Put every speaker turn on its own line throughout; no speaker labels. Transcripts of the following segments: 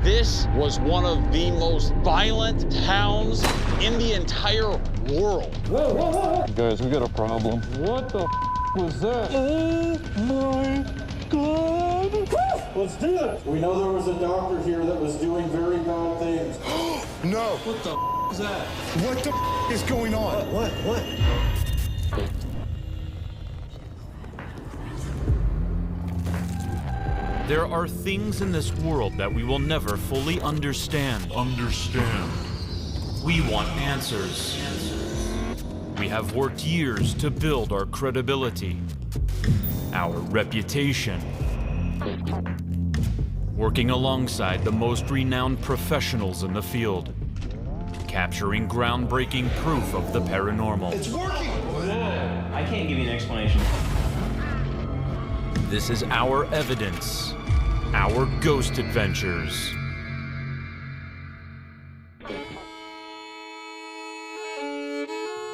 This was one of the most violent towns in the entire world.
Whoa, whoa, whoa. Guys, we got a problem. What the was that? Oh my God. Let's do it.
We know there was a doctor here that was doing very bad things.
No.
What the is that?
What the is going on?
What?
There are things in this world that we will never fully understand. We want answers. We have worked years to build our credibility, our reputation, working alongside the most renowned professionals in the field, capturing groundbreaking proof of the paranormal.
It's working!
Whoa, I can't give you an explanation.
This is our evidence, our ghost adventures.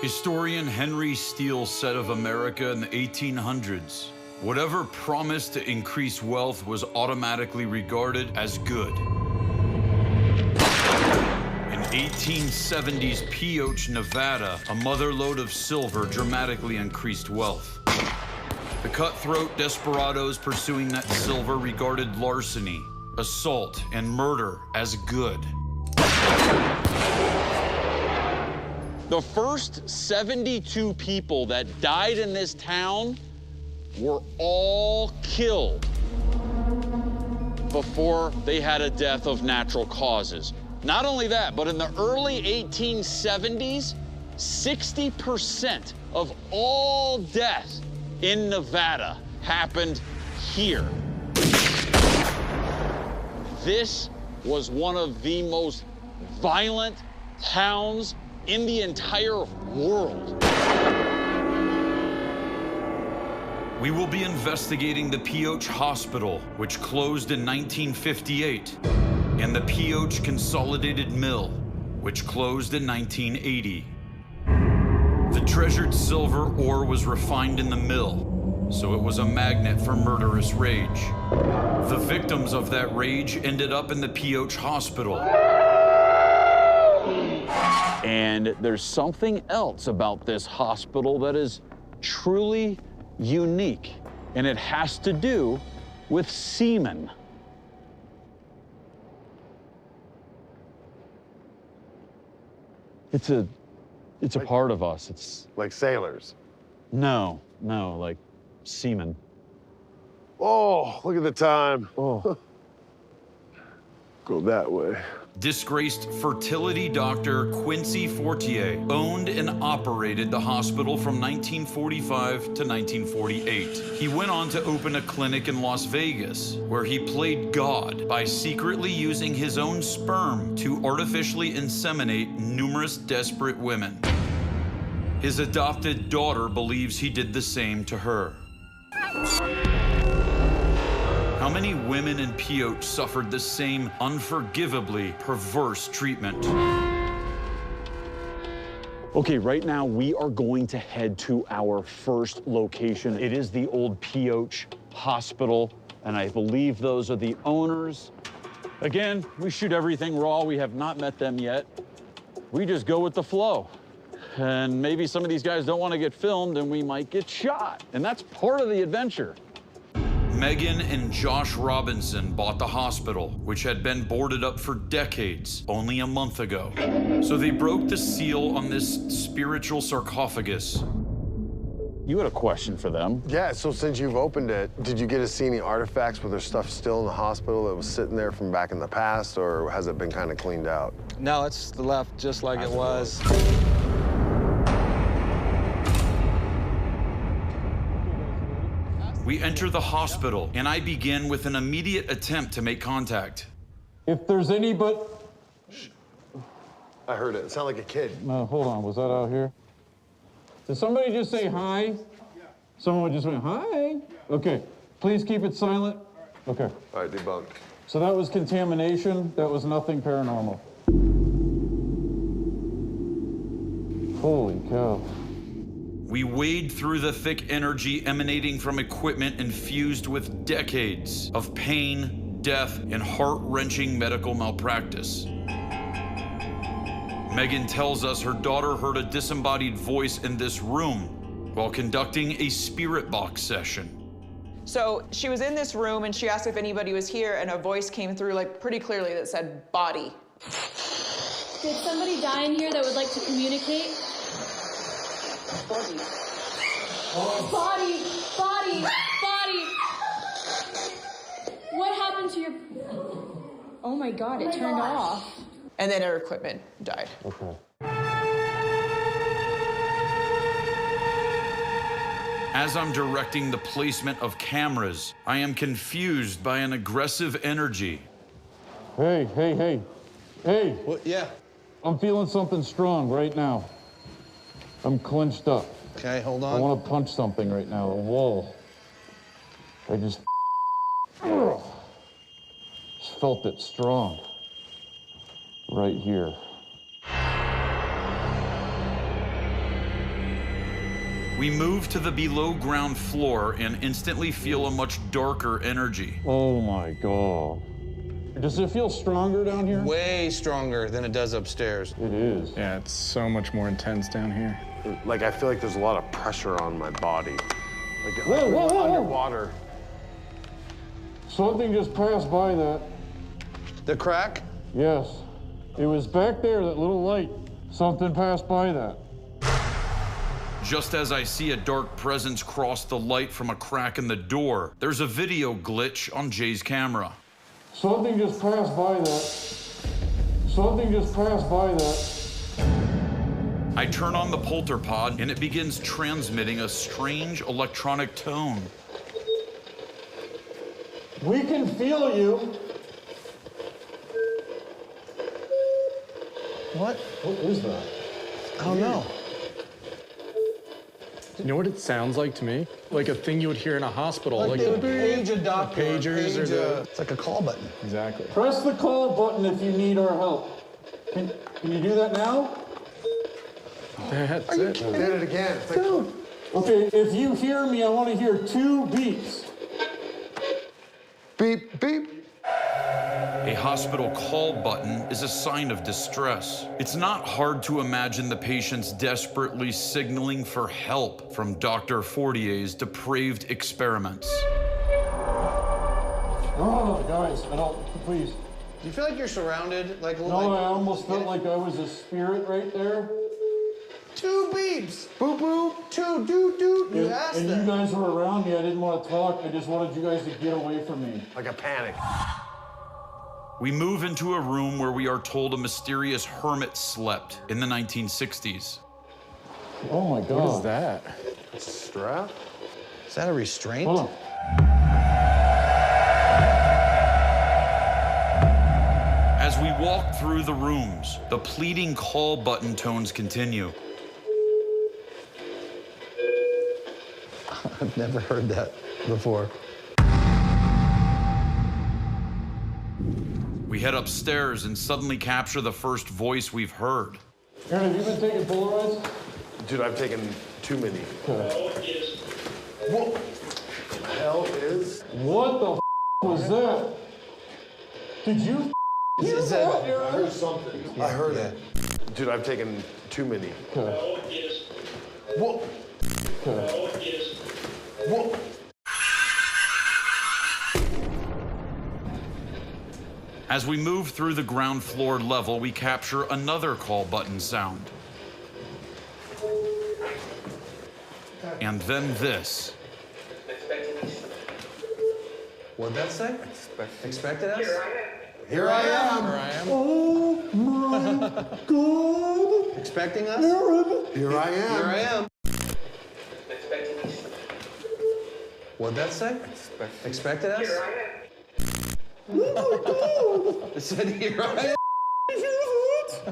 Historian Henry Steele said of America in the 1800s, whatever promised to increase wealth was automatically regarded as good. In 1870's Pioche, Nevada, a motherlode of silver dramatically increased wealth. The cutthroat desperados pursuing that silver regarded larceny, assault, and murder as good.
The first 72 people that died in this town were all killed before they had a death of natural causes. Not only that, but in the early 1870s, 60% of all deaths in Nevada happened here. This was one of the most violent towns in the entire world.
We will be investigating the Pioche Hospital, which closed in 1958, and the Pioche Consolidated Mill, which closed in 1980. The treasured silver ore was refined in the mill, so it was a magnet for murderous rage. The victims of that rage ended up in the Pioche Hospital.
And there's something else about this hospital that is truly unique, and it has to do with semen. It's a part of us. It's
Like sailors.
no, like semen.
Oh, look at the time.
Oh.
Go that way.
Disgraced fertility doctor Quincy Fortier owned and operated the hospital from 1945 to 1948. He went on to open a clinic in Las Vegas, where he played God by secretly using his own sperm to artificially inseminate numerous desperate women. His adopted daughter believes he did the same to her. How many women in Pioche suffered the same unforgivably perverse treatment?
Okay, right now we are going to head to our first location. It is the old Pioche Hospital, and I believe those are the owners. Again, we shoot everything raw. We have not met them yet. We just go with the flow. And maybe some of these guys don't want to get filmed and we might get shot. And that's part of the adventure.
Megan and Josh Robinson bought the hospital, which had been boarded up for decades, only a month ago. So they broke the seal on this spiritual sarcophagus.
You had a question for them.
Yeah, so since you've opened it, did you get to see any artifacts where there's stuff still in the hospital that was sitting there from back in the past, or has it been kind of cleaned out?
No, it's left just like it was.
We enter the hospital, and I begin with an immediate attempt to make contact.
If there's anybody...
I heard it. It sounded like a kid.
No, hold on. Was that out here? Did somebody just say hi? Yeah. Someone just went, hi? Okay. Please keep it silent. Okay.
All right, debunked.
So that was contamination. That was nothing paranormal. Holy cow.
We wade through the thick energy emanating from equipment infused with decades of pain, death and heart-wrenching medical malpractice. Megan tells us her daughter heard a disembodied voice in this room while conducting a spirit box session.
So she was in this room and she asked if anybody was here, and a voice came through like pretty clearly that said body.
Did somebody die in here that would like to communicate?
Body.
Body, body, body. What happened to your... Oh my God, it turned off.
And then her equipment died.
Okay.
As I'm directing the placement of cameras, I am confused by an aggressive energy.
Hey, hey, hey. Hey.
What? Yeah.
I'm feeling something strong right now. I'm clenched up.
Okay, hold on.
I want to punch something right now, a wall. I just felt it strong. Right here.
We move to the below ground floor and instantly feel a much darker energy.
Oh my God. Does it feel stronger down here?
Way stronger than it does upstairs.
It is.
Yeah, it's so much more intense down here.
Like, I feel like there's a lot of pressure on my body. Like,
Whoa, whoa, whoa,
underwater.
Something just passed by that.
The crack?
Yes. It was back there, that little light. Something passed by that.
Just as I see a dark presence cross the light from a crack in the door, there's a video glitch on Jay's camera.
Something just passed by that. Something just passed by that.
I turn on the polterpod and it begins transmitting a strange electronic tone.
We can feel you.
What?
What is that?
I don't know.
You know what it sounds like to me? Like a thing you would hear in a hospital.
Like
the
the page a doctor.
pagers or the...
It's like a call button.
Exactly.
Press the call button if you need our help. Can you do that now?
That's it.
Did it again. It's like,
Okay, if you hear me, I want to hear 2 beeps.
beep, beep.
A hospital call button is a sign of distress. It's not hard to imagine the patients desperately signaling for help from Dr. Fortier's depraved experiments.
Oh, guys, I don't, please.
Do you feel like you're surrounded? Like,
No, I almost felt like I was a spirit right there.
2 beeps. Boop, boop. 2, doot, doot. You asked
And
that.
you guys were around me. I didn't want to talk. I just wanted you guys to get away from me.
Like a panic.
We move into a room where we are told a mysterious hermit slept in the 1960s.
Oh my God.
What is that?
A strap?
Is that a restraint?
Hold on.
As we walk through the rooms, the pleading call button tones continue.
I've never heard that before.
We head upstairs and suddenly capture the first voice we've heard.
Aaron, have you been taking Polaroids?
Dude, I've taken too many.
Okay.
What the hell is?
What the was that? Did you hear that,
I
Aaron?
heard something. I heard it. Dude, I've taken too many.
Okay.
What?
Okay.
What?
As we move through the ground floor level, we capture another call button sound. And then this.
What'd that say? Expected us?
Here I am.
Here I am.
Oh my God.
Expecting us?
Aaron.
Here I am.
Here I am. What'd that say? Expected us? Here I am.
Oh my God.
It said here I am.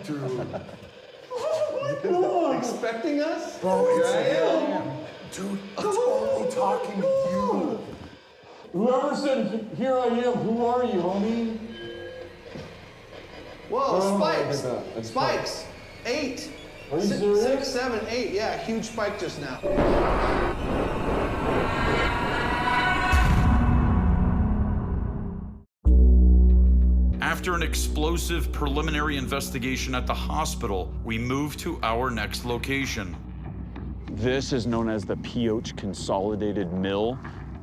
Dude.
Oh my God.
Expecting us?
Bro,
Here
it's
I am.
Dude, I'm only talking to you.
Whoever said, here I am, who are you, homie?
Whoa,
Oh,
spikes.
look at that. It's
Spikes. 8.
Are you serious?
6, 7, 8. Yeah, huge spike just now.
After an explosive preliminary investigation at the hospital, we move to our next location.
This is known as the Pioche Consolidated Mill.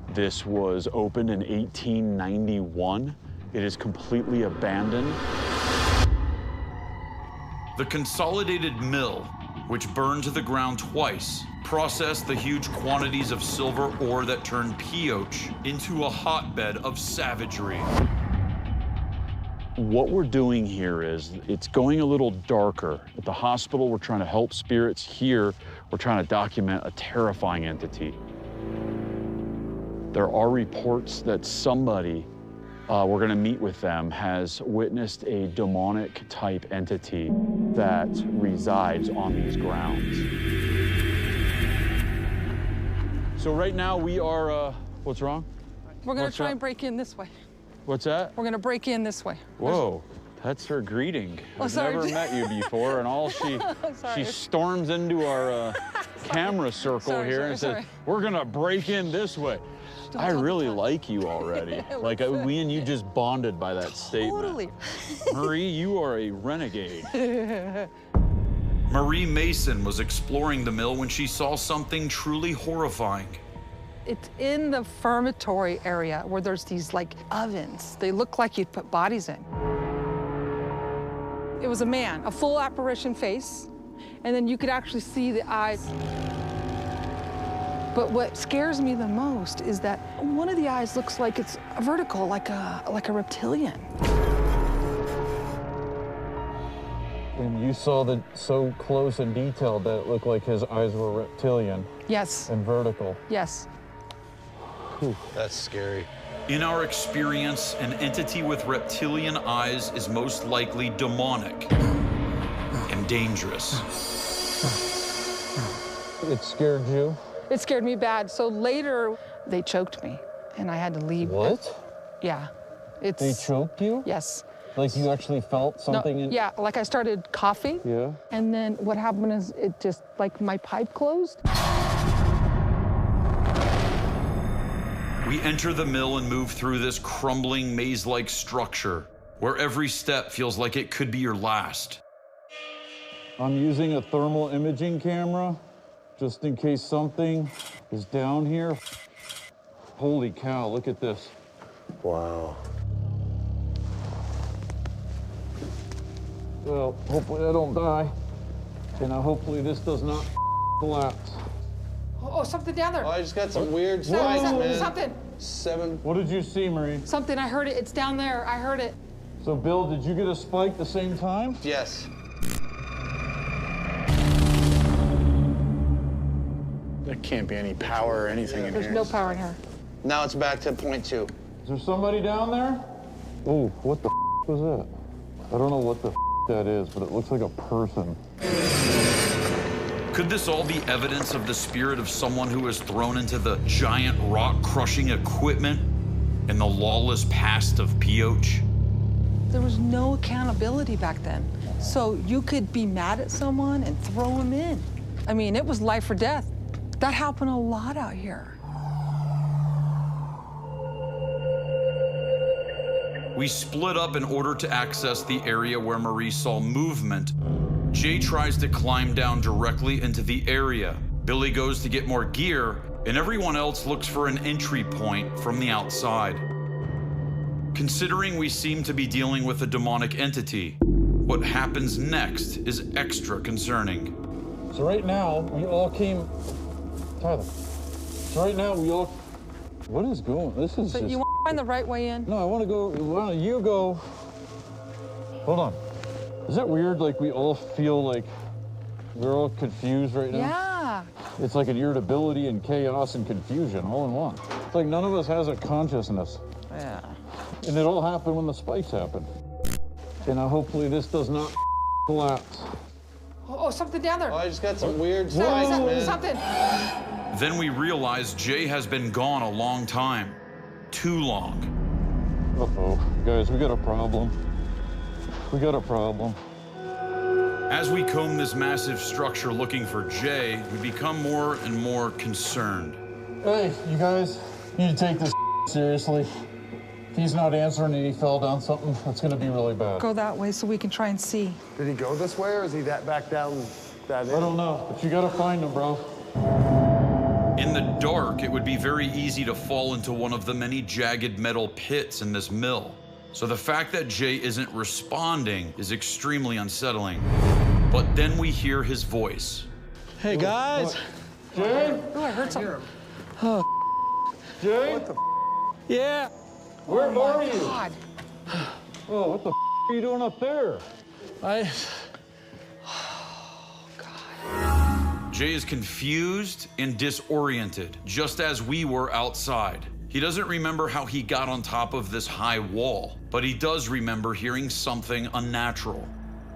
This was opened in 1891. It is completely abandoned.
The Consolidated Mill, which burned to the ground twice, processed the huge quantities of silver ore that turned Pioche into a hotbed of savagery.
What we're doing here is it's going a little darker. At the hospital, we're trying to help spirits. Here, we're trying to document a terrifying entity. There are reports that somebody, we're gonna meet with them, has witnessed a demonic type entity that resides on these grounds. So right now we are, what's wrong?
We're gonna try and break in this way.
What's that?
We're gonna break in this way.
Whoa, that's her greeting. I've never met you before, and all she storms into our camera circle here and says, we're gonna break in this way. I really like you already. Like, we and you just bonded by that statement.
Totally.
Marie, you are a renegade.
Marie Mason was exploring the mill when she saw something truly horrifying.
It's in the fermatory area where there's these like ovens. They look like you'd put bodies in. It was a man, a full apparition face, and then you could actually see the eyes. But what scares me the most is that one of the eyes looks like it's vertical, like a reptilian.
And you saw that so close and detailed that it looked like his eyes were reptilian.
Yes.
And vertical.
Yes.
Whew, that's scary.
In our experience, an entity with reptilian eyes is most likely demonic and dangerous.
It scared you?
It scared me bad. So later, they choked me, and I had to leave.
What?
Yeah. It's...
They choked you?
Yes.
Like you actually felt something in...
Yeah, like I started coughing.
Yeah.
And then what happened is it just, like my pipe closed.
We enter the mill and move through this crumbling maze-like structure where every step feels like it could be your last.
I'm using a thermal imaging camera just in case something is down here. Holy cow, look at this.
Wow.
Well, hopefully I don't die. And hopefully this does not collapse.
Oh, something down there.
Oh, I just got some weird spikes, man.
Something.
7.
What did you see, Marie?
Something, I heard it. It's down there. I heard it.
So, Bill, did you get a spike the same time?
Yes.
There can't be any power or anything in here.
There's no power in here.
Now it's back to point 2.
Is there somebody down there? Oh, what the was that? I don't know what the that is, but it looks like a person.
Could this all be evidence of the spirit of someone who was thrown into the giant rock-crushing equipment in the lawless past of Pioche?
There was no accountability back then. So you could be mad at someone and throw them in. I mean, it was life or death. That happened a lot out here.
We split up in order to access the area where Marie saw movement. Jay tries to climb down directly into the area. Billy goes to get more gear, and everyone else looks for an entry point from the outside. Considering we seem to be dealing with a demonic entity, what happens next is extra concerning.
So right now, we all came... Tyler. So right now, we all... What is going... This is
So
just...
you want to find the right way in?
No, I want to go... Why don't you go... Hold on. Is that weird? Like, we all feel like we're all confused right now?
Yeah.
It's like an irritability and chaos and confusion all in one. It's like none of us has a consciousness.
Yeah.
And it all happened when the spikes happened. And hopefully this does not collapse.
Oh, something down there.
Oh, I just got some weird spikes, man.
Something.
Then we realize Jay has been gone a long time. Too long.
Uh-oh. Guys, we got a problem. We got a problem.
As we comb this massive structure looking for Jay, we become more and more concerned.
Hey, you guys need to take this seriously. If he's not answering and he fell down something, that's gonna be really bad.
Go that way so we can try and see.
Did he go this way, or is he back down that
I don't know, but you gotta find him, bro.
In the dark, it would be very easy to fall into one of the many jagged metal pits in this mill. So the fact that Jay isn't responding is extremely unsettling. But then we hear his voice.
Hey, guys.
Jay?
Oh, I heard something.
Oh,
Jay? What the
yeah.
Where are you?
God.
Oh, what the are you doing up there?
Jay is confused and disoriented, just as we were outside. He doesn't remember how he got on top of this high wall, but he does remember hearing something unnatural.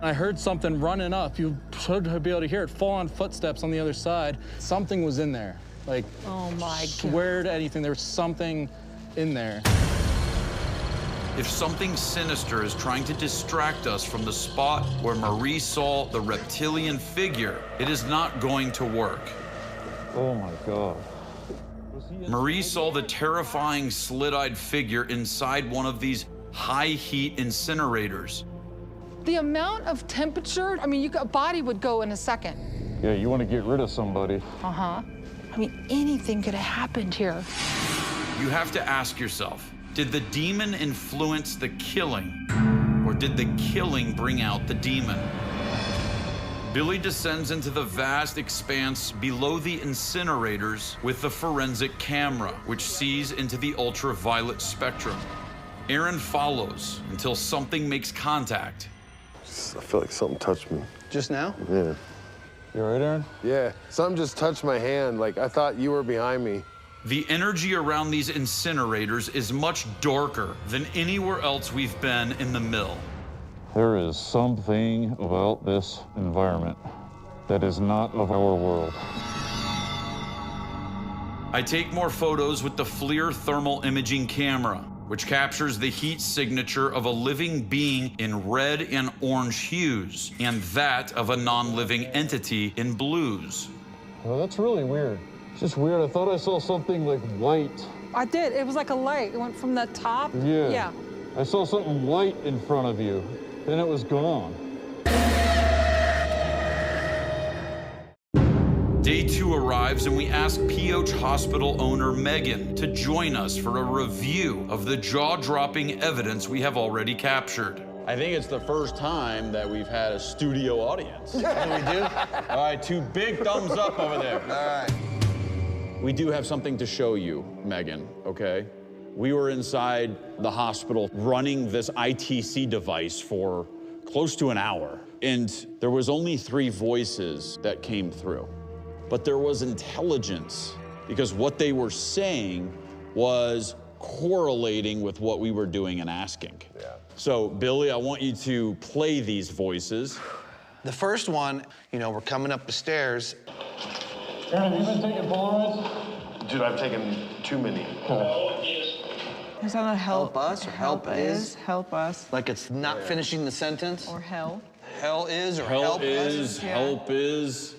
I heard something running up. You should be able to hear it fall on footsteps on the other side. Something was in there. Like,
oh my God.
Swear to anything, there was something in there.
If something sinister is trying to distract us from the spot where Marie saw the reptilian figure, it is not going to work.
Oh my God.
Marie saw the terrifying slit-eyed figure inside one of these high-heat incinerators.
The amount of temperature, I mean, a body would go in a second.
Yeah, you want to get rid of somebody.
Uh-huh. I mean, anything could have happened here.
You have to ask yourself, did the demon influence the killing, or did the killing bring out the demon? Billy descends into the vast expanse below the incinerators with the forensic camera, which sees into the ultraviolet spectrum. Aaron follows until something makes contact.
I feel like something touched me.
Just now?
Yeah.
You all right, Aaron?
Yeah, something just touched my hand. Like, I thought you were behind me.
The energy around these incinerators is much darker than anywhere else we've been in the mill.
There is something about this environment that is not of our world.
I take more photos with the FLIR thermal imaging camera, which captures the heat signature of a living being in red and orange hues, and that of a non-living entity in blues.
Well, that's really weird. It's just weird. I thought I saw something like white.
I did. It was like a light. It went from the top.
Yeah.
Yeah.
I saw something white in front of you. Then it was gone.
Day 2 arrives and we ask PH Hospital owner Megan to join us for a review of the jaw-dropping evidence we have already captured.
I think it's the first time that we've had a studio audience.
We do?
All right, 2 big thumbs up over there.
All right.
We do have something to show you, Megan, okay? We were inside the hospital running this ITC device for close to an hour, and there was only 3 voices that came through. But there was intelligence, because what they were saying was correlating with what we were doing and asking. Yeah. So, Billy, I want you to play these voices.
The first one, you know, we're coming up the stairs.
Aaron, have you been taking Polaroids?
Dude, I've taken too many.
Is that not help
us or help is?
Help us.
Like it's not finishing the sentence.
Or hell.
Hell is or
Help is,
us.
help is.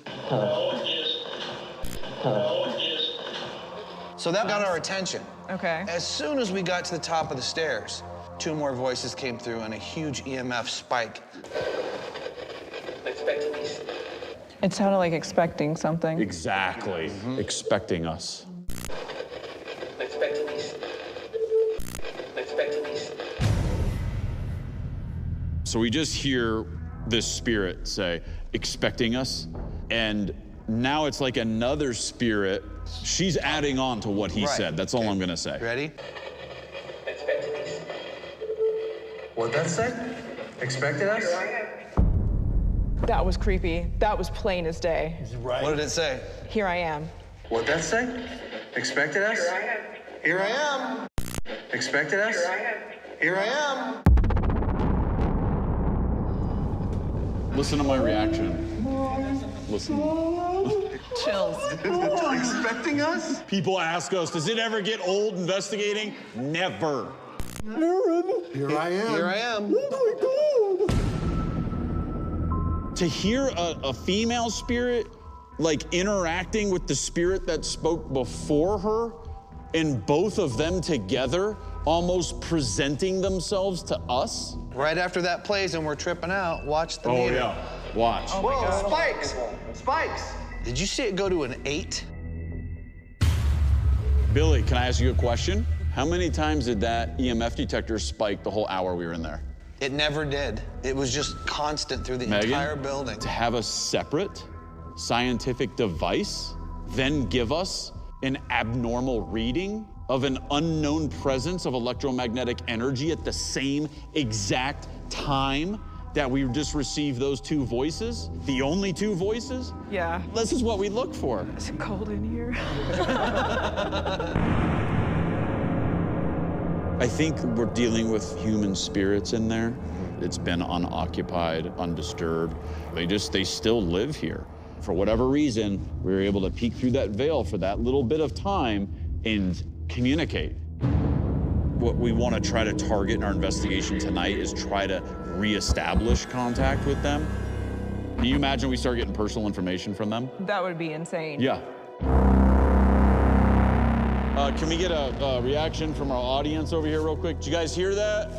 So that got our attention.
Okay.
As soon as we got to the top of the stairs, 2 more voices came through and a huge EMF spike.
It sounded like expecting something.
Exactly. Expecting us. So we just hear this spirit say, expecting us, and now it's like another spirit. She's adding on to what he said. That's all I'm gonna say.
Ready?
What'd that say? Expected us?
That was creepy. That was plain as day.
Right.
What did it say?
Here I am.
What'd that say? Expected us? Here I am. Expected us? Here I am.
Listen to my reaction. Listen.
Chills.
Expecting us?
People ask us, does it ever get old investigating? Never.
Aaron. Here I am.
Here I am.
Oh my God.
To hear a female spirit like interacting with the spirit that spoke before her, and both of them together almost presenting themselves to us.
Right after that plays and we're tripping out, watch the
Oh,
meter.
yeah. Watch.
Oh, whoa, spikes! Spikes! Did you see it go to an 8?
Billy, can I ask you a question? How many times did that EMF detector spike the whole hour we were in there?
It never did. It was just constant through the entire building.
To have a separate scientific device then give us an abnormal reading of an unknown presence of electromagnetic energy at the same exact time that we just received those 2 voices, the only 2 voices?
Yeah.
This is what we look for.
Is it cold in here?
I think we're dealing with human spirits in there. It's been unoccupied, undisturbed. They still live here. For whatever reason, we were able to peek through that veil for that little bit of time and communicate. What we want to try to target in our investigation tonight is try to reestablish contact with them. Can you imagine we start getting personal information from them?
That would be insane.
Yeah. Can we get a reaction from our audience over here real quick? Did you guys hear that?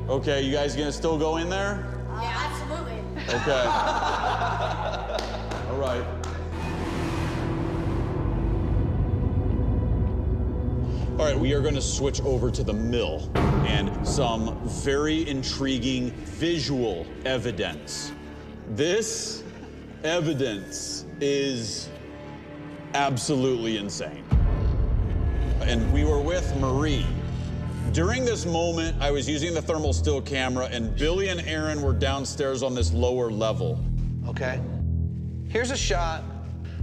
Okay, you guys gonna still go in there?
Yeah, absolutely.
Okay. All right. All right, we are going to switch over to the mill and some very intriguing visual evidence. This evidence is absolutely insane. And we were with Marie. During this moment, I was using the thermal still camera, and Billy and Aaron were downstairs on this lower level.
Okay. Here's a shot.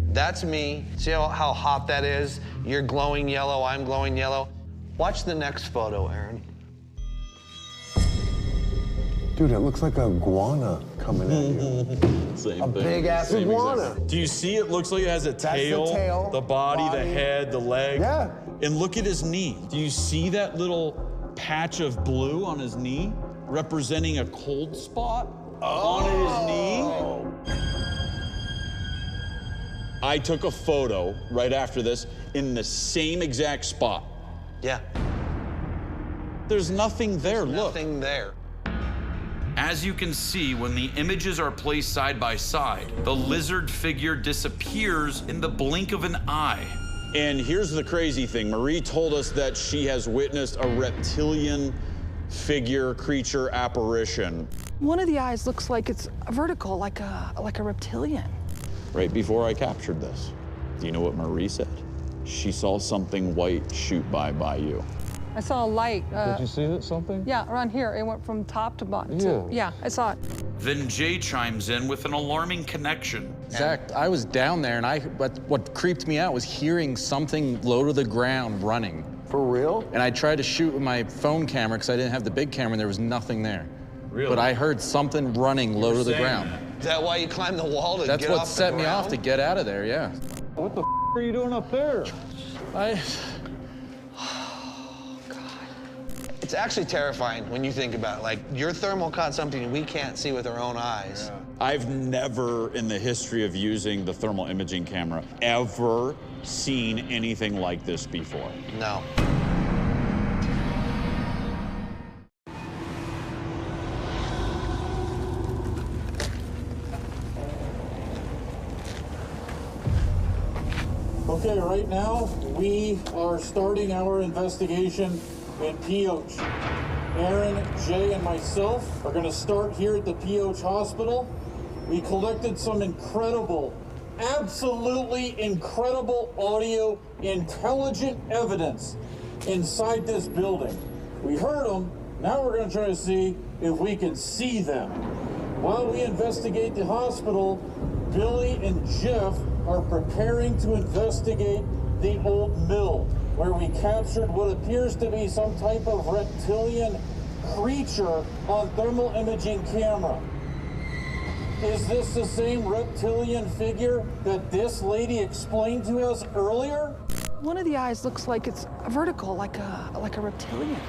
That's me. See how hot that is? You're glowing yellow, I'm glowing yellow. Watch the next photo, Aaron.
Dude, it looks like a iguana coming at you.
Same
a
thing.
big-ass
Same
iguana.
exact. Do you see it looks like it has a tail, the body, the head, the leg?
Yeah.
And look at his knee. Do you see that little patch of blue on his knee representing a cold spot on his knee? I took a photo right after this in the same exact spot.
Yeah.
There's nothing there, look.
Nothing there.
As you can see, when the images are placed side by side, the lizard figure disappears in the blink of an eye.
And here's the crazy thing. Marie told us that she has witnessed a reptilian figure, creature, apparition.
One of the eyes looks like it's vertical, like a reptilian.
Right before I captured this, do you know what Marie said? She saw something white shoot by you.
I saw a light.
Did you see that something?
Yeah, around here. It went from top to bottom.
Yeah.
Yeah, I saw it.
Then Jay chimes in with an alarming connection.
Zach, I was down there, and what creeped me out was hearing something low to the ground running.
For real?
And I tried to shoot with my phone camera because I didn't have the big camera, and there was nothing there.
Really?
But I heard something running low to the ground.
Is that why you climbed the wall to
That's
get off
what
the
set me
ground?
off to get out of there, yeah.
What the are you doing up there?
It's actually terrifying when you think about it. Like, your thermal caught something we can't see with our own eyes.
Yeah. I've never, in the history of using the thermal imaging camera, ever seen anything like this before.
No.
Okay, right now, we are starting our investigation in PH. Aaron, Jay, and myself are gonna start here at the PH hospital. We collected some incredible, absolutely incredible audio, intelligent evidence inside this building. We heard them, now we're gonna try to see if we can see them. While we investigate the hospital, Billy and Jeff are preparing to investigate the old mill, where we captured what appears to be some type of reptilian creature on thermal imaging camera. Is this the same reptilian figure that this lady explained to us earlier?
One of the eyes looks like it's vertical, like a reptilian.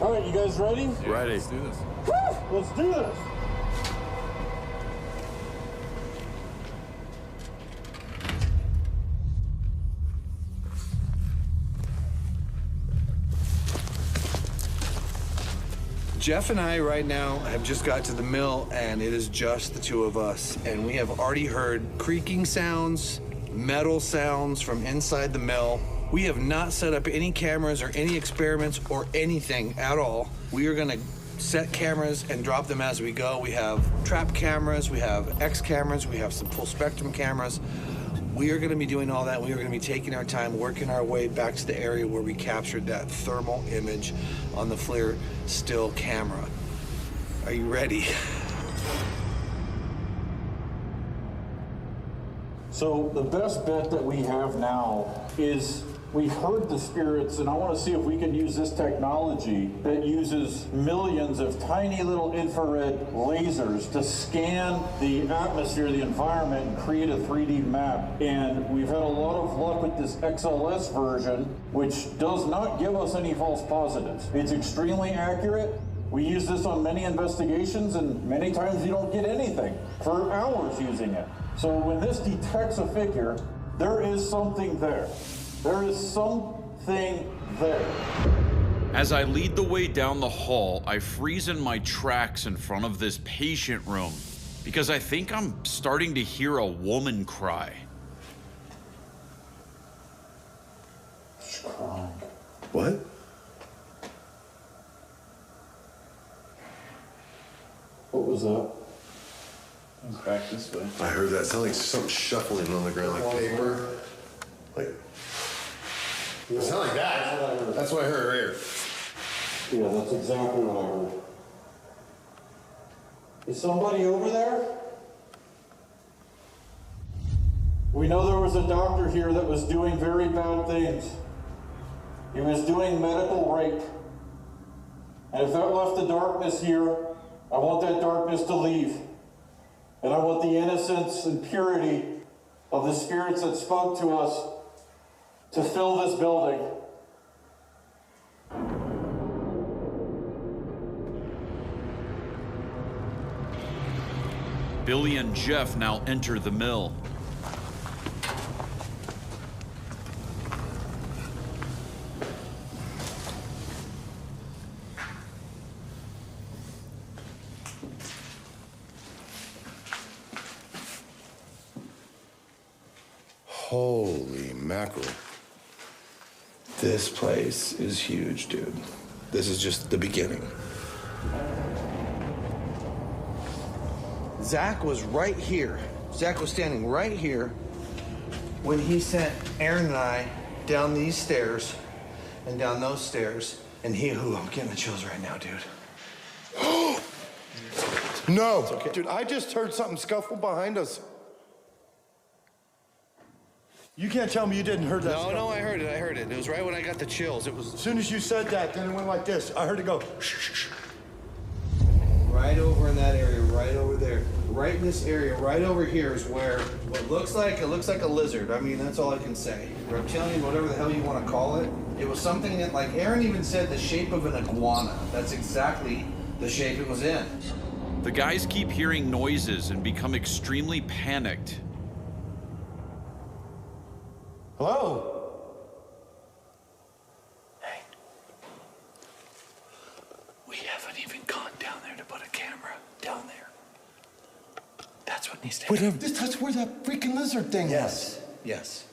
All right, you guys ready?
Ready.
Let's do this. Woo! Let's do this.
Jeff and I right now have just got to the mill, and it is just the two of us. And we have already heard creaking sounds, metal sounds from inside the mill. We have not set up any cameras or any experiments or anything at all. We are gonna set cameras and drop them as we go. We have trap cameras, we have X cameras, we have some full spectrum cameras. We are gonna be doing all that. We are gonna be taking our time, working our way back to the area where we captured that thermal image on the FLIR still camera. Are you ready?
So the best bet that we have now is we heard the spirits, and I want to see if we can use this technology that uses millions of tiny little infrared lasers to scan the atmosphere, the environment, and create a 3D map. And we've had a lot of luck with this XLS version, which does not give us any false positives. It's extremely accurate. We use this on many investigations, and many times you don't get anything for hours using it. So when this detects a figure, there is something there. There is something there.
As I lead the way down the hall, I freeze in my tracks in front of this patient room because I think I'm starting to hear a woman cry.
She's crying.
What?
What was that?
It's back this way.
I heard that. It sounded like something shuffling on the ground, like paper. Like, it sounded like that. That's what I heard right here.
Yeah, that's exactly what I heard. Is somebody over there? We know there was a doctor here that was doing very bad things. He was doing medical rape. And if that left the darkness here, I want that darkness to leave. And I want the innocence and purity of the spirits that spoke to us to fill this building.
Billy and Jeff now enter the mill.
Holy mackerel.
This place is huge, dude. This is just the beginning. Zach was right here. Zach was standing right here when he sent Aaron and I down these stairs and down those stairs. And I'm getting the chills right now, dude.
No,
okay.
Dude, I just heard something scuffle behind us. You can't tell me you didn't hear that.
No, I heard it. It was right when I got the chills. It was.
As soon as you said that, then it went like this. I heard it go.
Right over in that area, right over there. Right in this area, right over here is where what looks like a lizard. I mean, that's all I can say. Reptilian, whatever the hell you want to call it. It was something that, like Aaron even said, the shape of an iguana. That's exactly the shape it was in.
The guys keep hearing noises and become extremely panicked.
Hello?
Hey. We haven't even gone down there to put a camera down there. That's what needs to happen.
That's where that freaking lizard thing was.
Yes.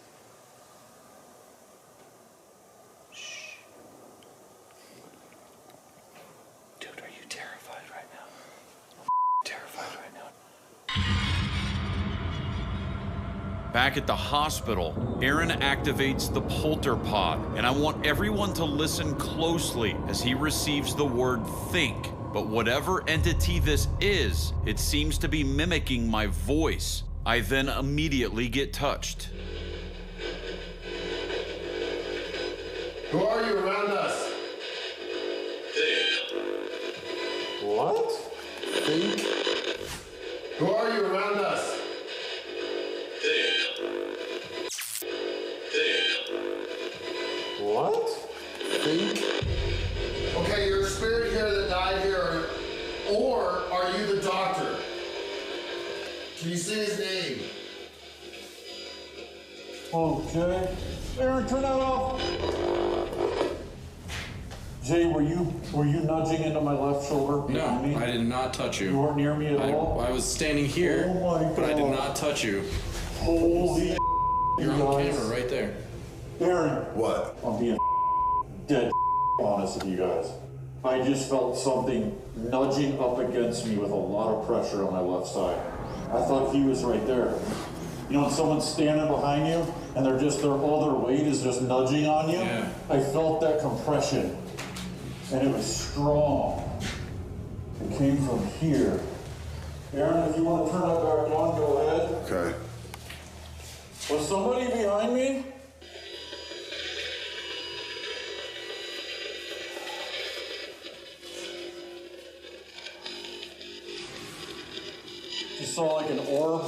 Back at the hospital, Aaron activates the polter pod, and I want everyone to listen closely as he receives the word think. But whatever entity this is, it seems to be mimicking my voice. I then immediately get touched.
Who are you around us?
What?
Think? Who are you around us?
What?
Think? Okay, you're a spirit here that died here, or are you the doctor? Can you say his name?
Okay. Aaron, turn that off. Jay, were you nudging into my left shoulder?
No, I did not touch you.
You weren't near me at all?
I was standing here,
Oh my
but I did
God.
not touch you.
Holy
You're on camera right there.
Aaron.
What?
I'm being dead honest with you guys. I just felt something nudging up against me with a lot of pressure on my left side. I thought he was right there. You know when someone's standing behind you and their all their weight is just nudging on you?
Yeah.
I felt that compression and it was strong. It came from here. Aaron, if you want to turn that back on, go ahead.
Okay.
Was somebody behind me? You saw like an orb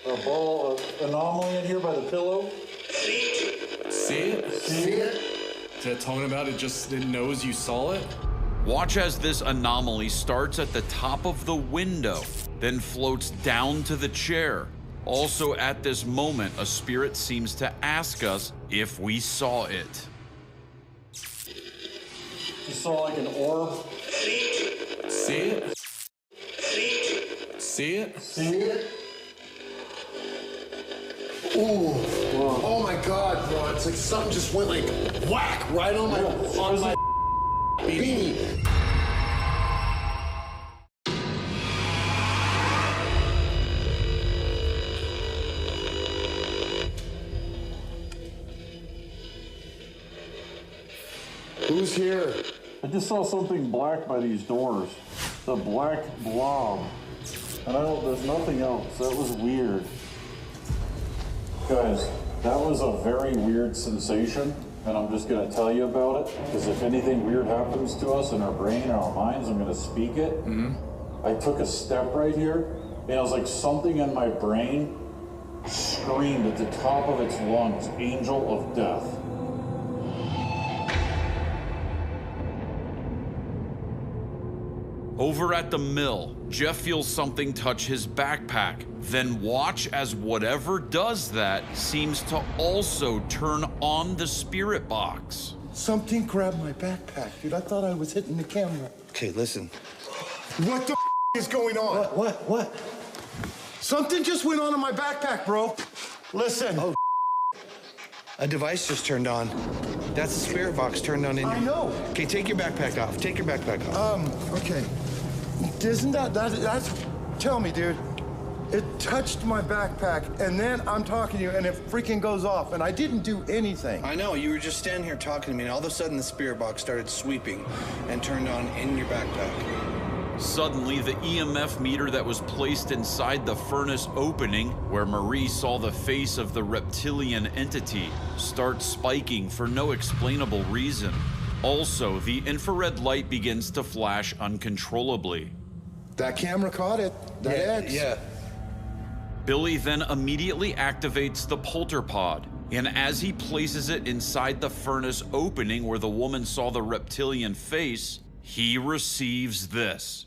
or a ball of anomaly in here by the pillow?
See it?
See it?
Is that talking about it knows you saw it?
Watch as this anomaly starts at the top of the window, then floats down to the chair. Also at this moment, a spirit seems to ask us if we saw it.
You saw like an orb?
See it? See it?
See it?
Ooh. Whoa. Oh my God, bro. It's like something just went like whack right on my beanie. Who's here?
I just saw something black by these doors. The black blob. And there's nothing else. That was weird. Guys, that was a very weird sensation, and I'm just gonna tell you about it, because if anything weird happens to us in our brain and our minds, I'm gonna speak it. I took a step right here, and it was like something in my brain screamed at the top of its lungs, angel of death.
Over at the mill, Jeff feels something touch his backpack. Then watch as whatever does that seems to also turn on the spirit box.
Something grabbed my backpack, dude. I thought I was hitting the camera.
Okay, listen.
What the is going on?
What?
Something just went on in my backpack, bro. Listen.
Oh, a device just turned on. That's the spirit box turned on in
I know.
Okay, take your backpack off. Take your backpack off.
Okay. Isn't that's tell me, dude. It touched my backpack, and then I'm talking to you, and it freaking goes off, and I didn't do anything.
I know, you were just standing here talking to me, and all of a sudden the spirit box started sweeping and turned on in your backpack.
Suddenly, the EMF meter that was placed inside the furnace opening, where Marie saw the face of the reptilian entity, starts spiking for no explainable reason. Also, the infrared light begins to flash uncontrollably.
That camera caught it. That X.
Yeah.
Billy then immediately activates the polterpod, and as he places it inside the furnace opening where the woman saw the reptilian face, he receives this.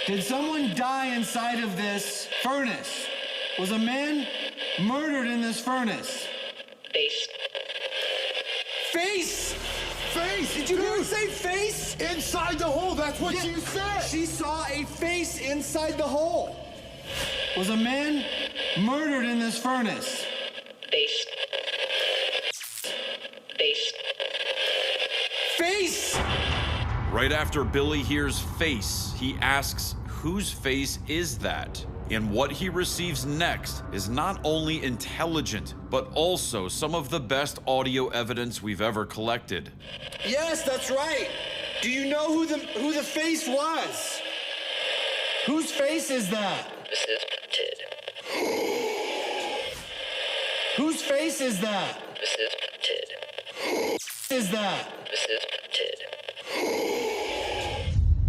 Did someone die inside of this furnace? Was a man murdered in this furnace?
Face.
Face!
Face!
Did you hear her say face?
Inside the hole, that's what you said!
She saw a face inside the hole. Was a man murdered in this furnace?
Face. Face.
Face!
Right after Billy hears face, he asks, whose face is that? And what he receives next is not only intelligent, but also some of the best audio evidence we've ever collected.
Yes, that's right. Do you know who the face was? Whose face is that?
This is Ted.
Whose face is that?
This is Ted.
Is that?
This is Ted.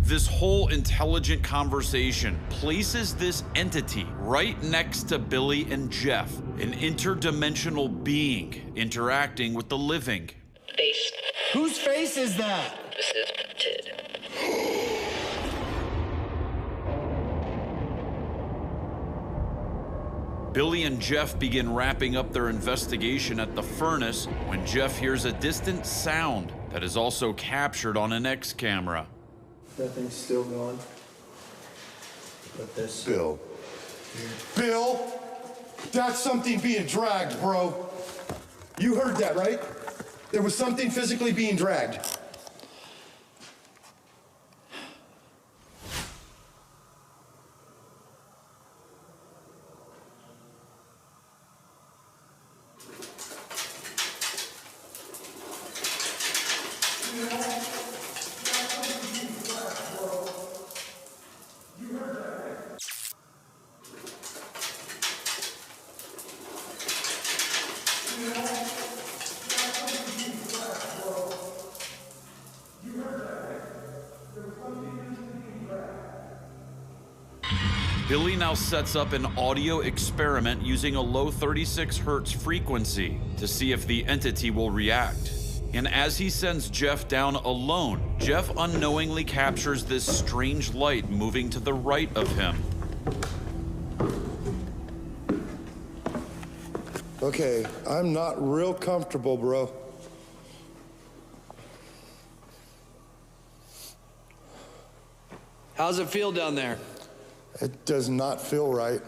This whole intelligent conversation places this entity right next to Billy and Jeff, an interdimensional being interacting with the living.
Face.
Whose face is that?
This is Ted.
Billy and Jeff begin wrapping up their investigation at the furnace when Jeff hears a distant sound that is also captured on an X camera.
That thing's still going. But this.
Bill. Bill! That's something being dragged, bro. You heard that, right? There was something physically being dragged.
Billy now sets up an audio experiment using a low 36 hertz frequency to see if the entity will react. And as he sends Jeff down alone, Jeff unknowingly captures this strange light moving to the right of him.
Okay, I'm not real comfortable, bro.
How's it feel down there?
It does not feel right.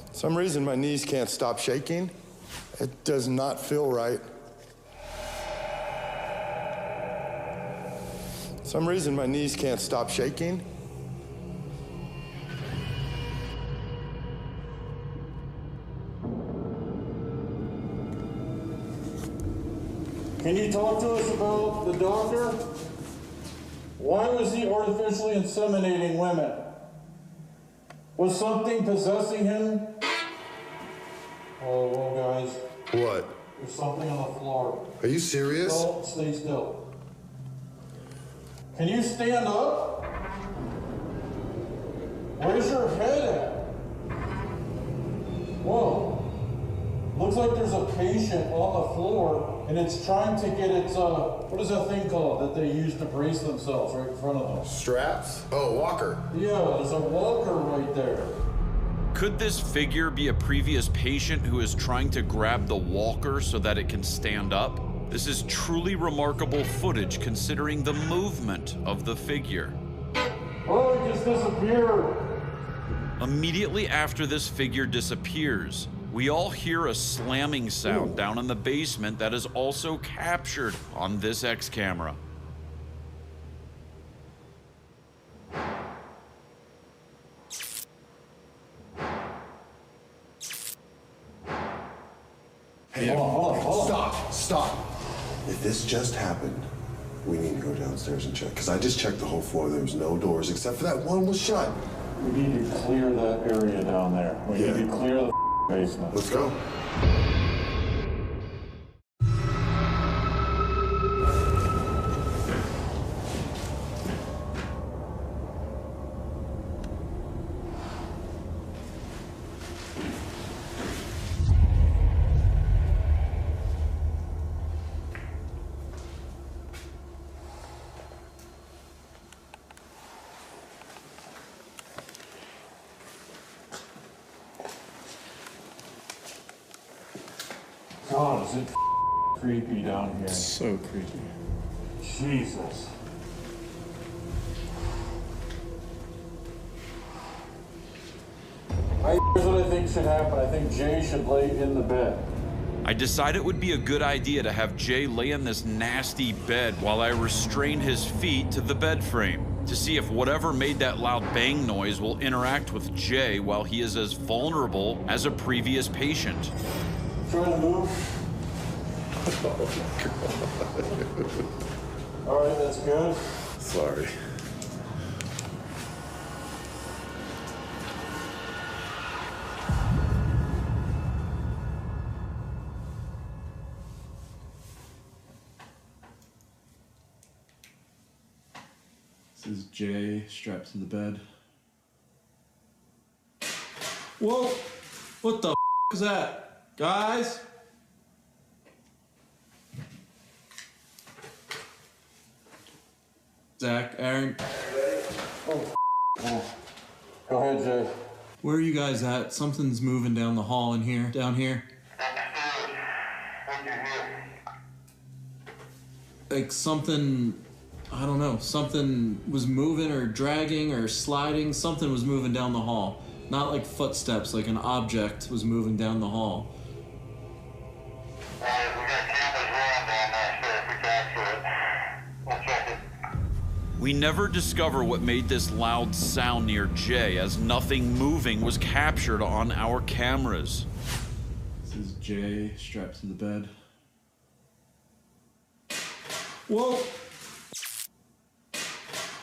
For some reason, my knees can't stop shaking. It does not feel right. For some reason, my knees can't stop shaking.
Can you talk to us about the doctor? Why was he artificially inseminating women? Was something possessing him? Oh, well, guys.
What?
There's something on the floor.
Are you serious?
No, stay still. Can you stand up? Where's your head at? Whoa. Looks like there's a patient on the floor, and it's trying to get its, what is that thing called that they use to brace themselves right in front of them?
Straps? Oh, walker.
Yeah, there's a walker right there.
Could this figure be a previous patient who is trying to grab the walker so that it can stand up? This is truly remarkable footage considering the movement of the figure.
Oh, it just disappeared.
Immediately after this figure disappears, we all hear a slamming sound down in the basement that is also captured on this X camera.
Hey, hold on. Stop. If this just happened, we need to go downstairs and check. Because I just checked the whole floor. There was no doors except for that one was shut.
We need to clear that area down there. We need to clear the basement.
Let's go.
God, is it creepy down here?
So creepy.
Jesus. Here's what I think should happen. I think Jay should lay in the bed.
I decide it would be a good idea to have Jay lay in this nasty bed while I restrain his feet to the bed frame to see if whatever made that loud bang noise will interact with Jay while he is as vulnerable as a previous patient.
Try to move. All right, that's good.
Sorry.
This is Jay strapped to the bed. Whoa! What the is that? Guys? Zach, Aaron.
Oh. Go ahead, Jay.
Where are you guys at? Something's moving down the hall in here, down here. like something, I don't know, something was moving or dragging or sliding. Something was moving down the hall. Not like footsteps, like an object was moving down the hall.
We never discover what made this loud sound near Jay, as nothing moving was captured on our cameras.
This is Jay strapped to the bed. Whoa!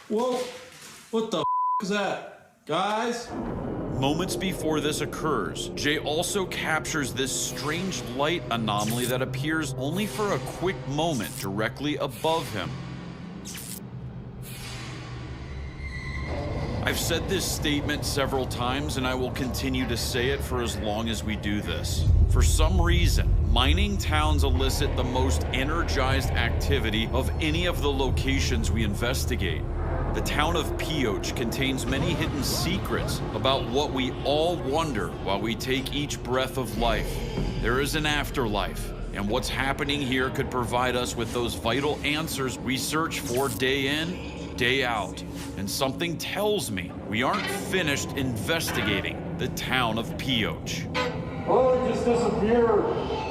Whoa! What the f is that? Guys?
Moments before this occurs, Jay also captures this strange light anomaly that appears only for a quick moment directly above him. I've said this statement several times, and I will continue to say it for as long as we do this. For some reason, mining towns elicit the most energized activity of any of the locations we investigate. The town of Pioche contains many hidden secrets about what we all wonder while we take each breath of life. There is an afterlife, and what's happening here could provide us with those vital answers we search for day in, day out. And something tells me we aren't finished investigating the town of Pioche.
Oh, it just disappeared.